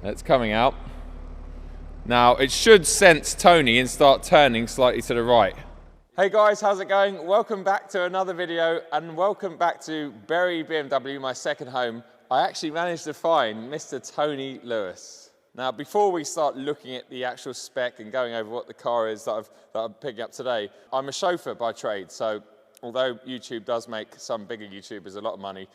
That's coming out. Now, it should sense Tony and start turning slightly to the right. Hey guys, how's it going? Welcome back to another video and welcome back to Bury BMW, my second home. I actually managed to find Mr. Tony Lewis. Now, before we start looking at the actual spec and going over what the car is that I'm picking up today, I'm a chauffeur by trade. So although YouTube does make some bigger YouTubers a lot of money,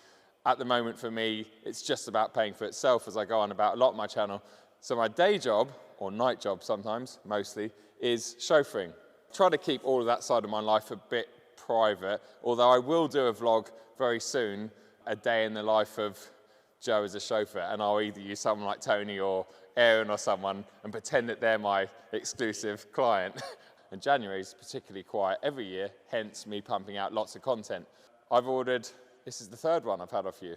at the moment for me, it's just about paying for itself as I go on about a lot of my channel. So my day job, or night job sometimes, mostly, is chauffeuring. Try to keep all of that side of my life a bit private, although I will do a vlog very soon, a day in the life of Joe as a chauffeur, and I'll either use someone like Tony or Aaron or someone and pretend that they're my exclusive client. And January is particularly quiet every year, hence me pumping out lots of content. I've ordered, this is the third one I've had off you.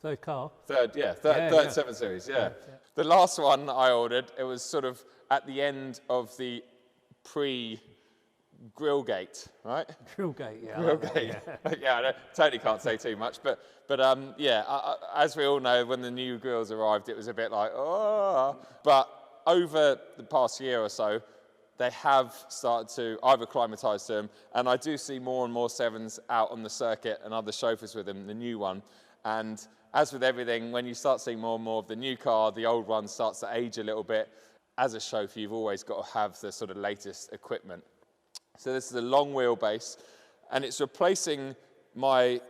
Third car? Third 7 Series, yeah. The last one I ordered, it was sort of at the end of the pre-grillgate, right? Grillgate, yeah. Grillgate, yeah. Totally can't say too much, but as we all know, when the new grills arrived, it was a bit like, oh. But over the past year or so, they have started to, I've acclimatized to them, and I do see more and more 7s out on the circuit and other chauffeurs with them, the new one. And as with everything, when you start seeing more and more of the new car, the old one starts to age a little bit. As a chauffeur, you've always got to have the sort of latest equipment. So this is a long wheelbase, and it's replacing my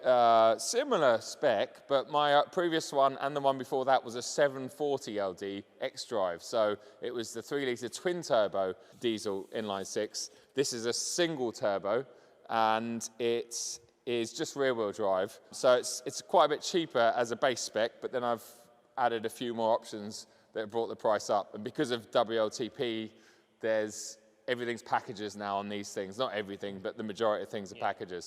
similar spec, but my previous one and the one before that was a 740 LD X-Drive. So it was the 3-litre twin-turbo diesel inline-6. This is a single turbo, and it is just rear-wheel drive. So it's quite a bit cheaper as a base spec, but then I've added a few more options that have brought the price up. And because of WLTP, everything's packages now on these things. Not everything, but the majority of things are packages.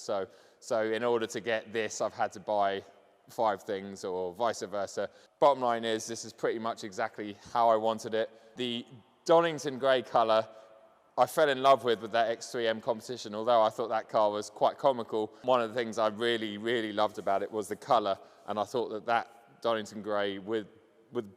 So in order to get this, I've had to buy 5 things or vice versa. Bottom line is, this is pretty much exactly how I wanted it. The Donington grey colour, I fell in love with that X3M competition. Although I thought that car was quite comical, one of the things I really, really loved about it was the colour. And I thought that Donington grey with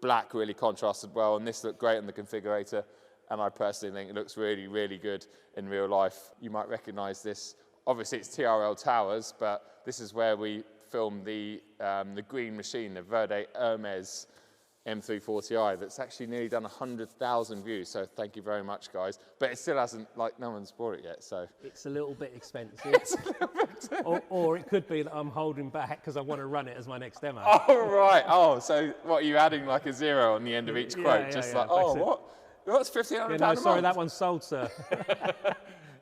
black really contrasted well. And this looked great on the configurator. And I personally think it looks really, really good in real life. You might recognise this. Obviously, it's TRL Towers, but this is where we filmed the Green Machine, the Verde Hermes M340i. That's actually nearly done 100,000 views. So thank you very much, guys. But it still hasn't, no one's bought it yet. So it's a little bit expensive. or it could be that I'm holding back because I want to run it as my next demo. Oh right. Oh, so what are you adding like a 0 on the end of each quote? What? What's £1,500 no, sorry, that one's sold, sir.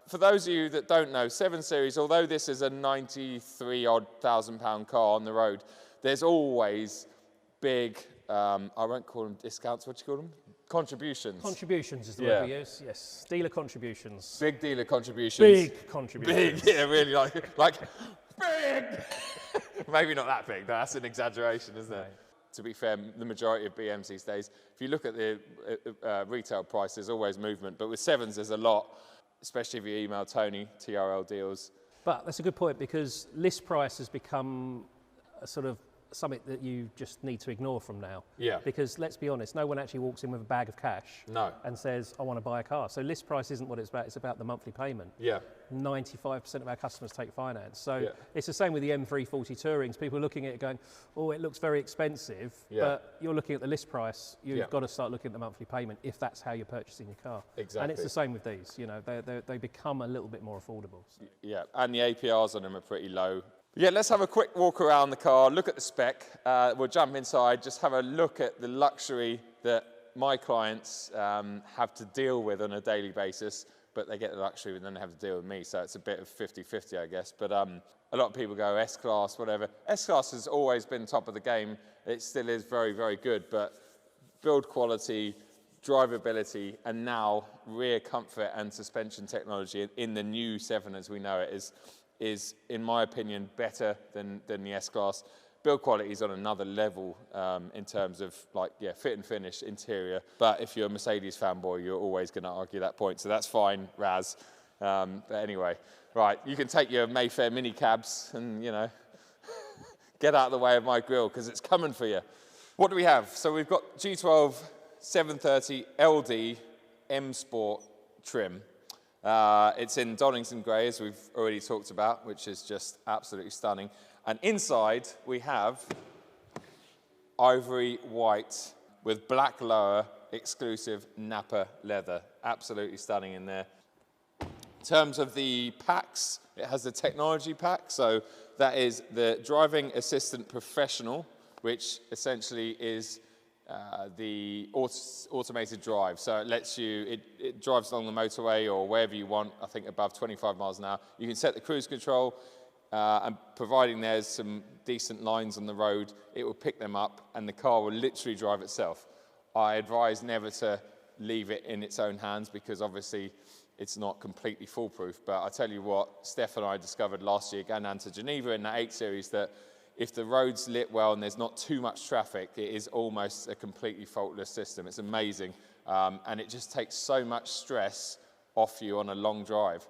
For those of you that don't know, 7 Series, although this is a 93-odd thousand pound car on the road, there's always big, I won't call them discounts, what do you call them? Contributions. Contributions is the word we use, yes. Dealer contributions. Big dealer contributions. Big contributions. Big, yeah, really like big. Maybe not that big, that's an exaggeration, isn't it? Right. To be fair, the majority of BMs these days, if you look at the retail price, there's always movement. But with 7s, there's a lot, especially if you email Tony, TRL deals. But that's a good point, because list price has become a sort of something that you just need to ignore from now. Yeah. Because let's be honest, no one actually walks in with a bag of cash and says, I want to buy a car. So list price isn't what it's about the monthly payment. Yeah. 95% of our customers take finance. So it's the same with the M340 Tourings. People are looking at it going, oh, it looks very expensive, but you're looking at the list price. You've got to start looking at the monthly payment if that's how you're purchasing your car. Exactly. And it's the same with these. You know, they become a little bit more affordable. So. Yeah, and the APRs on them are pretty low. Yeah, let's have a quick walk around the car, look at the spec. We'll jump inside, just have a look at the luxury that my clients have to deal with on a daily basis, but they get the luxury and then they have to deal with me. So it's a bit of 50-50, I guess. But a lot of people go S-Class, whatever. S-Class has always been top of the game. It still is very, very good. But build quality, drivability, and now rear comfort and suspension technology in the new 7 as we know it is, in my opinion, better than the S-Class. Build quality is on another level in terms of fit and finish, interior. But if you're a Mercedes fanboy, you're always going to argue that point. So that's fine, Raz. But anyway, right, you can take your Mayfair mini cabs and, get out of the way of my grill because it's coming for you. What do we have? So we've got G12 730 LD M Sport trim. It's in Donington grey, as we've already talked about, which is just absolutely stunning. And inside we have ivory white with black lower, exclusive Napa leather. Absolutely stunning in there. In terms of the packs, it has the technology pack. So that is the Driving Assistant Professional, which essentially is the automated drive. So it lets you, it drives along the motorway or wherever you want, I think above 25 miles an hour. You can set the cruise control, and providing there's some decent lines on the road, it will pick them up and the car will literally drive itself. I advise never to leave it in its own hands because obviously it's not completely foolproof. But I tell you what, Steph and I discovered last year going down to Geneva in that 8 Series that if the road's lit well and there's not too much traffic, it is almost a completely faultless system. It's amazing. And it just takes so much stress off you on a long drive.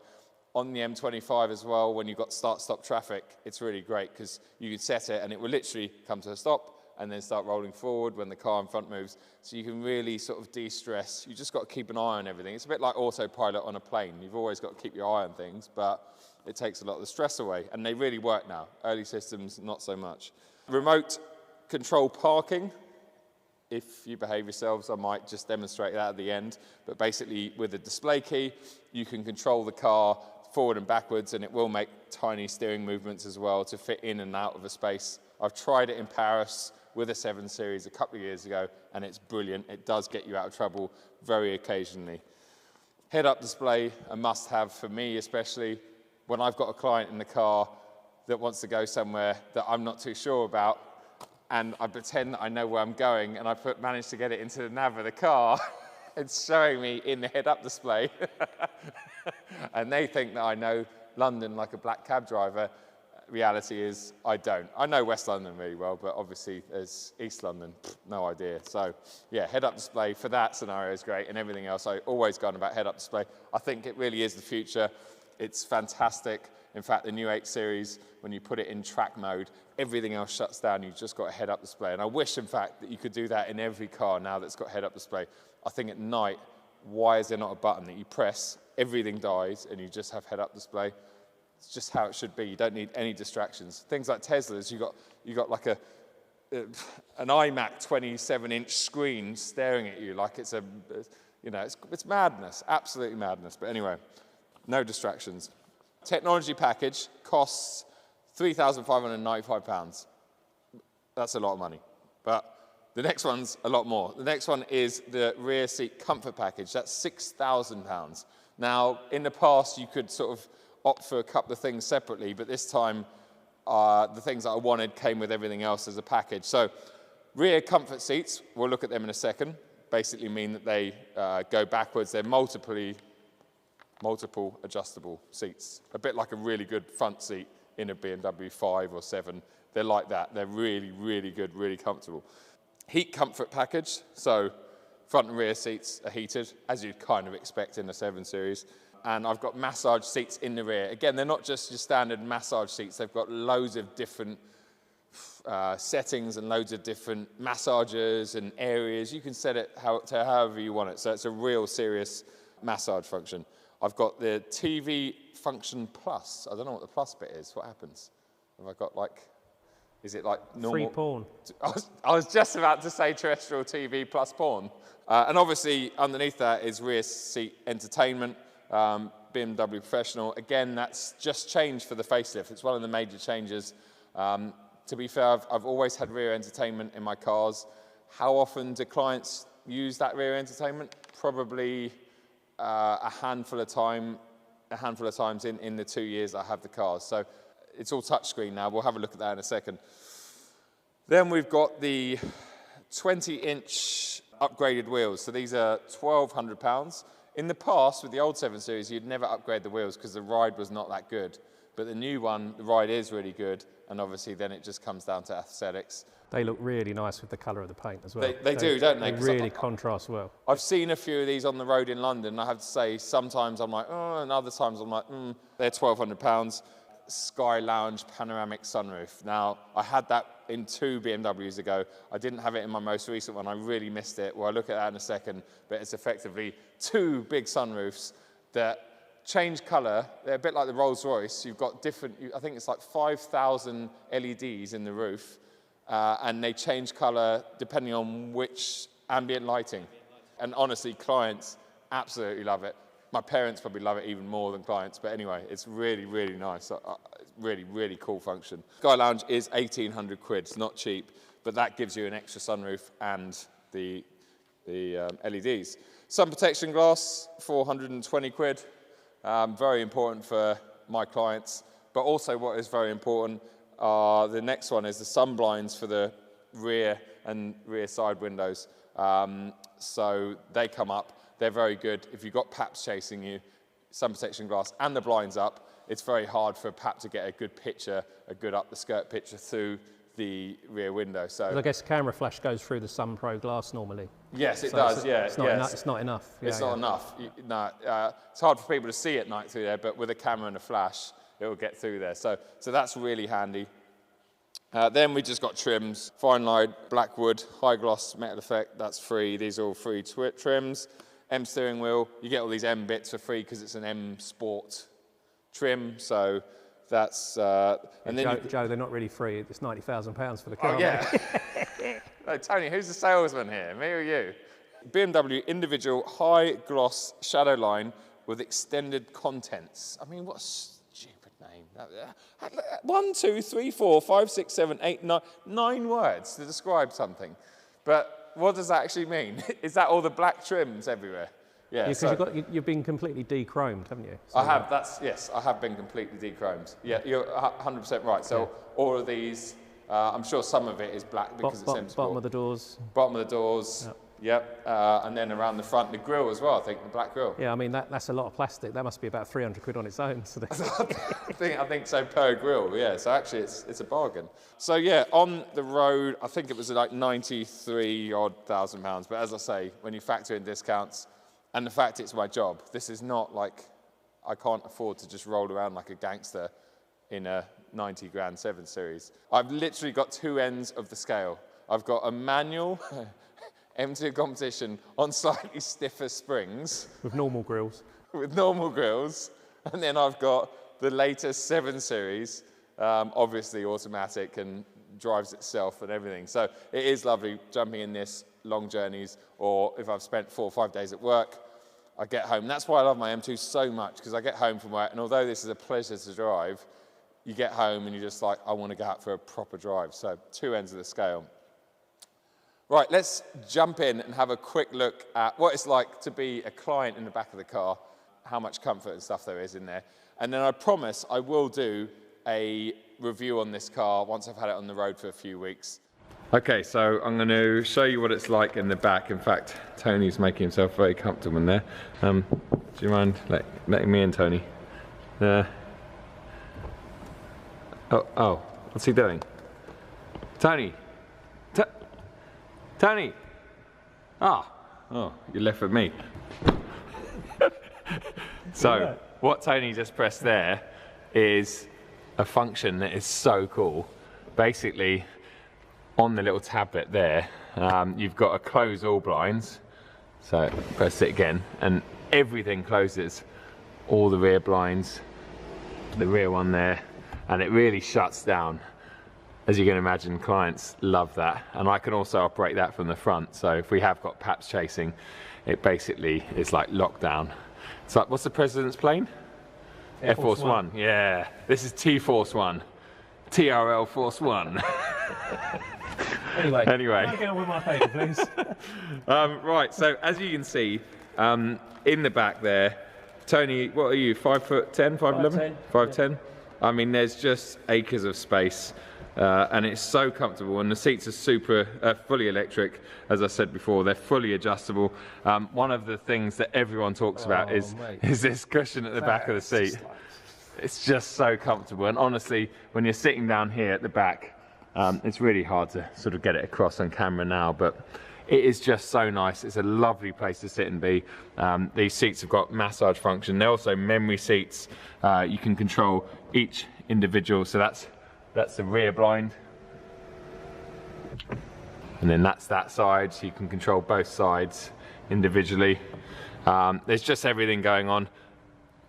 On the M25 as well, when you've got start-stop traffic, it's really great because you can set it and it will literally come to a stop and then start rolling forward when the car in front moves. So you can really sort of de-stress. You just got to keep an eye on everything. It's a bit like autopilot on a plane. You've always got to keep your eye on things, but it takes a lot of the stress away. And they really work now. Early systems, not so much. Remote control parking. If you behave yourselves, I might just demonstrate that at the end. But basically, with a display key, you can control the car forward and backwards, and it will make tiny steering movements as well to fit in and out of a space. I've tried it in Paris with a 7 Series a couple of years ago, and it's brilliant. It does get you out of trouble very occasionally. Head-up display, a must-have for me, especially when I've got a client in the car that wants to go somewhere that I'm not too sure about, and I pretend that I know where I'm going, and I manage to get it into the nav of the car. It's showing me in the head-up display. And they think that I know London like a black cab driver. Reality is, I don't. I know West London really well, but obviously there's East London, no idea. So yeah, head-up display for that scenario is great, and everything else, I always go on about head-up display. I think it really is the future. It's fantastic. In fact, the new 8 Series, when you put it in track mode, everything else shuts down. You've just got a head-up display. And I wish, in fact, that you could do that in every car now that's got head-up display. I think at night, why is there not a button that you press, everything dies, and you just have head-up display? It's just how it should be. You don't need any distractions. Things like Teslas, you got like an iMac 27-inch screen staring at you like it's it's madness, absolutely madness. But anyway, no distractions. Technology package costs £3,595. That's a lot of money. But the next one's a lot more. The next one is the rear seat comfort package. That's £6,000. Now, in the past, you could sort of opt for a couple of things separately, but this time, the things that I wanted came with everything else as a package. So, rear comfort seats, we'll look at them in a second, basically mean that they go backwards. They're multiple adjustable seats, a bit like a really good front seat in a BMW 5 or 7. They're like that. They're really, really good, really comfortable. Heat comfort package, so front and rear seats are heated, as you'd kind of expect in a 7 Series. And I've got massage seats in the rear. Again, they're not just your standard massage seats. They've got loads of different settings and loads of different massagers and areas. You can set it to however you want it. So it's a real serious massage function. I've got the TV function plus. I don't know what the plus bit is. What happens? Have I got like, is it like normal? Free porn. I was just about to say terrestrial TV plus porn. And obviously underneath that is rear seat entertainment, BMW Professional. Again, that's just changed for the facelift. It's one of the major changes. To be fair, I've always had rear entertainment in my cars. How often do clients use that rear entertainment? Probably a handful of times in the 2 years I have the cars. So it's all touchscreen now. We'll have a look at that in a second. Then we've got the 20-inch upgraded wheels. So these are £1,200. In the past, with the old 7 Series, you'd never upgrade the wheels because the ride was not that good. But the new one, the ride is really good, and obviously then it just comes down to aesthetics. They look really nice with the colour of the paint as well. They do, don't they? They really contrast well. I've seen a few of these on the road in London, and I have to say, sometimes I'm like, oh, and other times I'm like, they're £1,200. Sky Lounge panoramic sunroof. Now, I had that in 2 BMWs ago. I didn't have it in my most recent one. I really missed it. Well, I'll look at that in a second, but it's effectively 2 big sunroofs that change colour. They're a bit like the Rolls Royce. You've got different, I think it's like 5,000 LEDs in the roof, and they change colour depending on which ambient lighting. And honestly, clients absolutely love it. My parents probably love it even more than clients, but anyway, it's really, really nice. Really, really cool function. Sky Lounge is 1,800 quid. It's not cheap, but that gives you an extra sunroof and the LEDs. Sun protection glass, 420 quid. Very important for my clients, but also what is very important, the next one is the sun blinds for the rear and rear side windows. So they come up. They're very good. If you've got paps chasing you, sun protection glass and the blinds up, it's very hard for a pap to get a good picture, a good up the skirt picture through the rear window. So I guess camera flash goes through the Sun Pro glass normally. Yes, it does. It's not enough. It's not enough. It's not enough. No, it's hard for people to see at night through there, but with a camera and a flash, it will get through there. So that's really handy. Then we just got trims, fine line, black wood, high gloss, metal effect. That's free. These are all free trims. M steering wheel. You get all these M bits for free because it's an M Sport trim. So that's and then Joe, they're not really free. It's £90,000 for the car. Oh yeah. No, Tony, who's the salesman here? Me or you? BMW individual high gloss shadow line with extended contents. I mean, what a stupid name. 1, 2, 3, 4, 5, 6, 7, 8, 9. 9 words to describe something. But what does that actually mean? Is that all the black trims everywhere? Yeah, because you've been completely de-chromed, haven't you? So I have. Yes, I have been completely de-chromed. Yeah, you're 100% right. So all of these, I'm sure some of it is black because it's M Sport. Bottom of the doors. Bottom of the doors. Yep. And then around the front, the grille as well. I think the black grille. Yeah, I mean that's a lot of plastic. That must be about 300 quid on its own. So I think so per grille. Yeah. So actually, it's a bargain. So yeah, on the road, I think it was like 93 odd thousand pounds. But as I say, when you factor in discounts. And the fact it's my job, this is not like, I can't afford to just roll around like a gangster in a 90 grand 7 Series. I've literally got 2 ends of the scale. I've got a manual M2 competition on slightly stiffer springs. With normal grills. With normal grills. And then I've got the latest 7 Series, obviously automatic and drives itself and everything. So it is lovely jumping in this long journeys, or if I've spent 4 or 5 days at work, I get home. That's why I love my M2 so much, because I get home from work, and although this is a pleasure to drive, you get home and you're just like, I want to go out for a proper drive. So 2 ends of the scale. Right, let's jump in and have a quick look at what it's like to be a client in the back of the car, how much comfort and stuff there is in there. And then I promise I will do a review on this car once I've had it on the road for a few weeks. Okay, so I'm going to show you what it's like in the back. In fact, Tony's making himself very comfortable in there. Do you mind letting me in, Tony? Oh, what's he doing? Tony! Tony! Oh, you left with me. So, what Tony just pressed there is a function that is so cool. Basically, on the little tablet there, you've got to close all blinds. So press it again, and everything closes. All the rear blinds, the rear one there, and it really shuts down. As you can imagine, clients love that. And I can also operate that from the front. So if we have got paps chasing, it basically is like lockdown. It's like, what's the president's plane? Air Force One. Yeah, this is T-Force One. TRL Force One. Anyway. Can I get on with my paper, please? Right, so as you can see, in the back there, Tony, what are you, 5'10", 5'11"? 5'10". I mean, there's just acres of space, and it's so comfortable, and the seats are fully electric. As I said before, they're fully adjustable. One of the things that everyone talks about is this cushion at the back of the seat. It's just so comfortable, and honestly, when you're sitting down here at the back, it's really hard to sort of get it across on camera now, but it is just so nice. It's a lovely place to sit and be. These seats have got massage function. They're also memory seats. You can control each individual. So that's the rear blind. And then that's that side, so you can control both sides individually. There's just everything going on.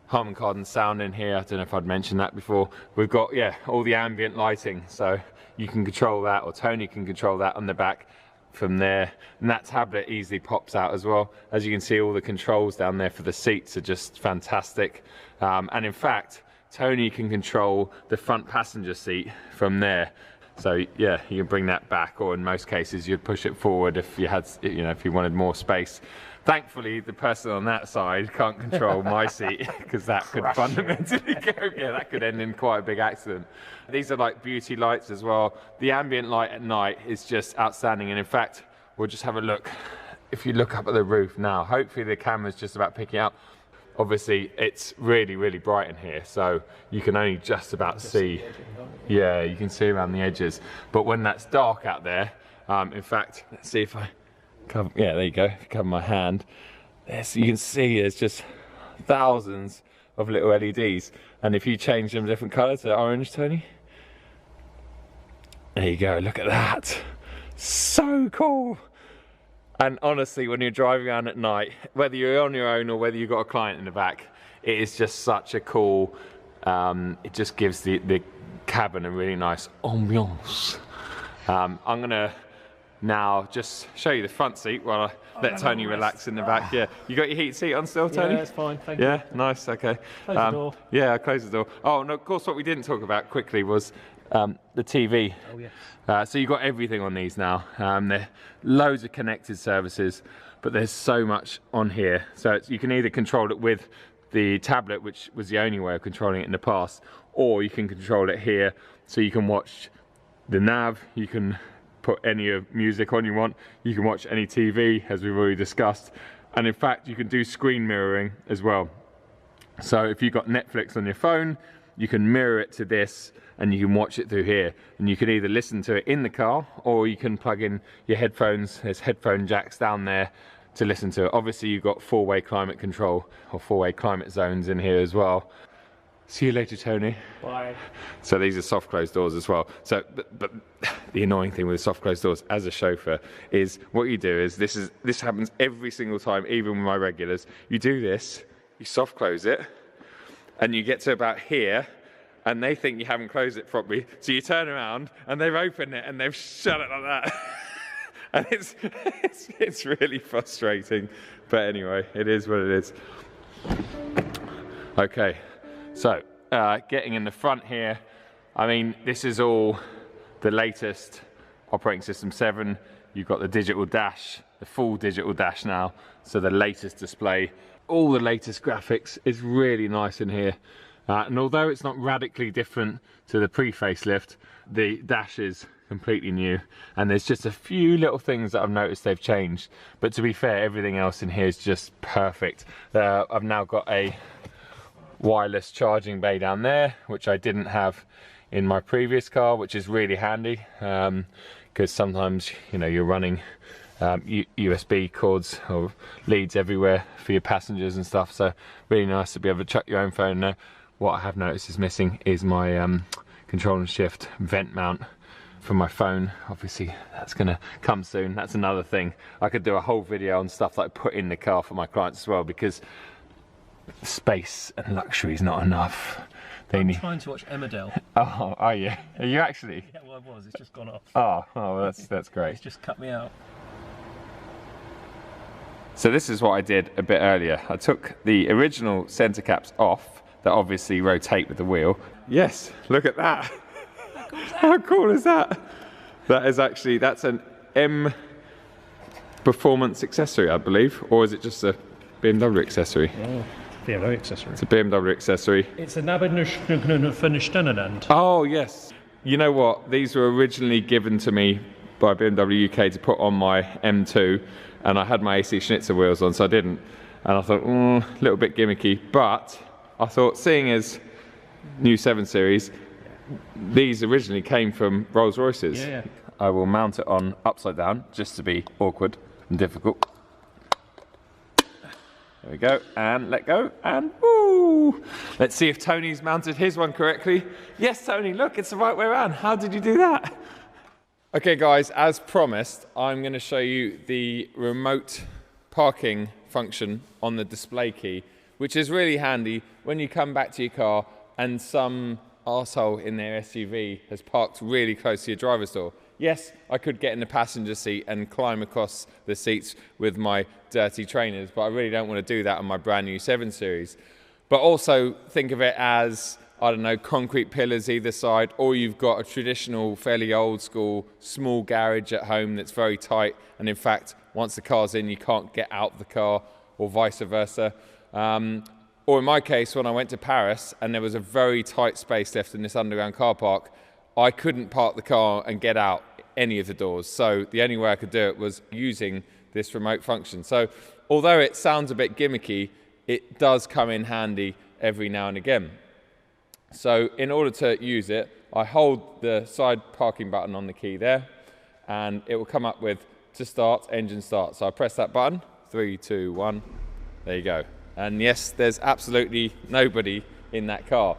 Harman Kardon sound in here. I don't know if I'd mentioned that before. We've got, yeah, all the ambient lighting, so you can control that, or Tony can control that on the back from there. And that tablet easily pops out as well. As you can see, all the controls down there for the seats are just fantastic. And in fact, Tony can control the front passenger seat from there. So yeah, you can bring that back, or in most cases you'd push it forward if you had, you know, if you wanted more space. Thankfully, the person on that side can't control my seat, because that could fundamentally go, yeah, that could end in quite a big accident. These are like beauty lights as well. The ambient light at night is just outstanding, and in fact, we'll just have a look. If you look up at the roof now, hopefully the camera's just about picking up. Obviously, it's really, really bright in here, so you can only just about see. Yeah, you can see around the edges. But when that's dark out there, in fact, let's see if I cover. Yeah, there you go. If you cover my hand, you can see there's just thousands of little LEDs. And if you change them different colours to orange, Tony, there you go. Look at that. So cool. And honestly, when you're driving around at night, whether you're on your own or whether you've got a client in the back, it is just such a cool, it just gives the cabin a really nice ambiance. I'm gonna now just show you the front seat while I let Tony relax in the back. Yeah, you got your heat seat on still, Tony? Yeah, it's fine, thank you. Yeah, nice, okay. Close the door. Yeah, I closed the door. Oh, and of course what we didn't talk about quickly was the TV. Oh, yes. So you've got everything on these now. There are loads of connected services, but there's so much on here. So you can either control it with the tablet, which was the only way of controlling it in the past, or you can control it here. So you can watch the nav, you can put any music on you want, you can watch any TV, as we've already discussed. And in fact, you can do screen mirroring as well. So if you've got Netflix on your phone, you can mirror it to this, and you can watch it through here, and you can either listen to it in the car, or you can plug in your headphones. There's headphone jacks down there to listen to it. Obviously you've got four-way climate control, or four-way climate zones in here as well. See you later, Tony. Bye. So these are soft closed doors as well. So but the annoying thing with soft closed doors as a chauffeur is what you do is this happens every single time, even with my regulars. You do this, you soft close it, and you get to about here, and they think you haven't closed it properly, so you turn around and they've opened it and they've shut it like that. And it's really frustrating, but anyway, it is what it is. Okay, so getting in the front here, I mean, this is all the latest operating system 7. You've got the digital dash, the full digital dash now, so the latest display, all the latest graphics. Is really nice in here. And although it's not radically different to the pre-facelift, the dash is completely new, and there's just a few little things that I've noticed they've changed, but to be fair, everything else in here is just perfect. I've now got a wireless charging bay down there, which I didn't have in my previous car, which is really handy, because sometimes, you know, you're running USB cords or leads everywhere for your passengers and stuff, so really nice to be able to chuck your own phone there. What I have noticed is missing is my control and shift vent mount for my phone. Obviously that's gonna come soon. That's another thing. I could do a whole video on stuff that I put in the car for my clients as well, because space and luxury is not enough. I'm trying to watch Emmerdale. Oh, are you? Are you actually? Yeah, well I was, it's just gone off. Oh, well, that's great. It's just cut me out. So this is what I did a bit earlier. I took the original centre caps off, that obviously rotate with the wheel. Yes, look at that. How cool is that? That is actually, that's an M performance accessory, I believe, or is it just a BMW accessory? Oh, BMW accessory. It's a BMW accessory. It's a Nabenschnungenfinistenend. Oh yes. You know what? These were originally given to me by BMW UK to put on my M2, and I had my AC Schnitzer wheels on, so I didn't. And I thought, a little bit gimmicky, but I thought, seeing as new 7 Series, these originally came from Rolls Royces. Yeah. I will mount it on upside down, just to be awkward. and difficult. There we go, and let go, and woo! Let's see if Tony's mounted his one correctly. Yes, Tony, look, it's the right way around. How did you do that? Okay, guys, as promised, I'm going to show you the remote parking function on the display key, which is really handy when you come back to your car and some arsehole in their SUV has parked really close to your driver's door. Yes, I could get in the passenger seat and climb across the seats with my dirty trainers, but I really don't want to do that on my brand new 7 Series. But also think of it as, I don't know, concrete pillars either side, or you've got a traditional, fairly old school, small garage at home that's very tight, and in fact, once the car's in, you can't get out of the car, or vice versa. Or in my case, when I went to Paris and there was a very tight space left in this underground car park, I couldn't park the car and get out any of the doors. So the only way I could do it was using this remote function. So although it sounds a bit gimmicky, it does come in handy every now and again. So in order to use it, I hold the side parking button on the key there, and it will come up with to start, engine start. So I press that button, 3, 2, 1, there you go. And yes, there's absolutely nobody in that car.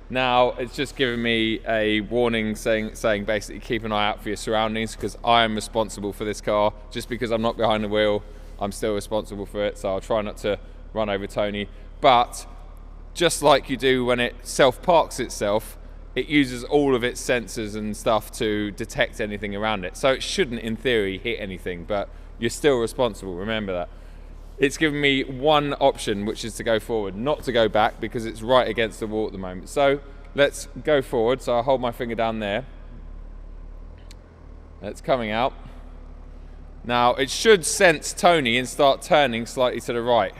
Now, it's just given me a warning saying basically keep an eye out for your surroundings, because I am responsible for this car. Just because I'm not behind the wheel, I'm still responsible for it, so I'll try not to run over Tony. But just like you do when it self-parks itself, it uses all of its sensors and stuff to detect anything around it. So it shouldn't, in theory, hit anything, but you're still responsible, remember that. It's given me one option, which is to go forward, not to go back, because it's right against the wall at the moment. So let's go forward. So I'll hold my finger down there. It's coming out. Now it should sense Tony and start turning slightly to the right.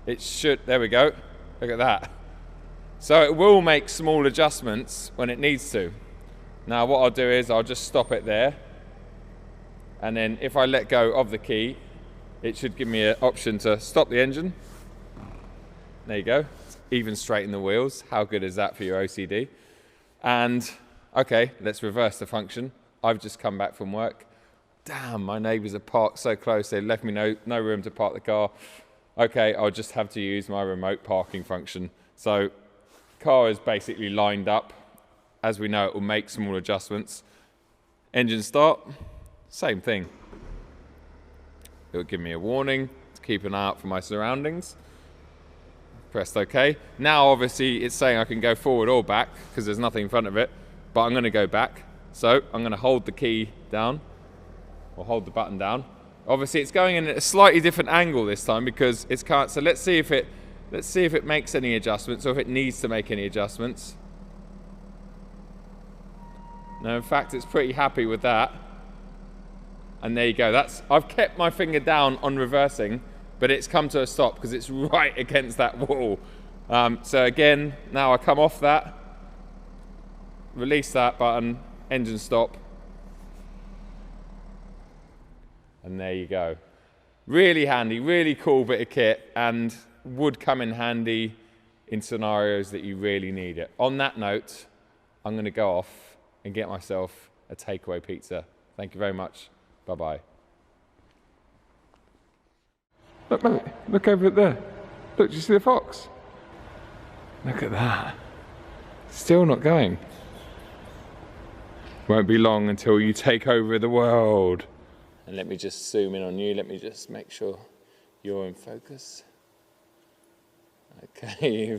It should, there we go. Look at that. So it will make small adjustments when it needs to. Now what I'll do is I'll just stop it there. And then if I let go of the key, it should give me an option to stop the engine. There you go. Even straighten the wheels. How good is that for your OCD? And, okay, let's reverse the function. I've just come back from work. Damn, my neighbours are parked so close. They left me no room to park the car. Okay, I'll just have to use my remote parking function. So, car is basically lined up. As we know, it will make small adjustments. Engine start, same thing. It will give me a warning to keep an eye out for my surroundings. Pressed OK. Now, obviously, it's saying I can go forward or back because there's nothing in front of it, but I'm going to go back. So I'm going to hold the key down, or hold the button down. Obviously, it's going in at a slightly different angle this time because it's can't. So let's see if it makes any adjustments, or if it needs to make any adjustments. No, in fact, it's pretty happy with that. And there you go. I've kept my finger down on reversing, but it's come to a stop because it's right against that wall. So again, now I come off that, release that button, engine stop, and there you go. Really handy, really cool bit of kit, and would come in handy in scenarios that you really need it. On that note, I'm going to go off and get myself a takeaway pizza. Thank you very much. Bye-bye. Look, mate, look over there. Look, do you see the fox? Look at that. Still not going. Won't be long until you take over the world. And let me just zoom in on you. Let me just make sure you're in focus. Okay.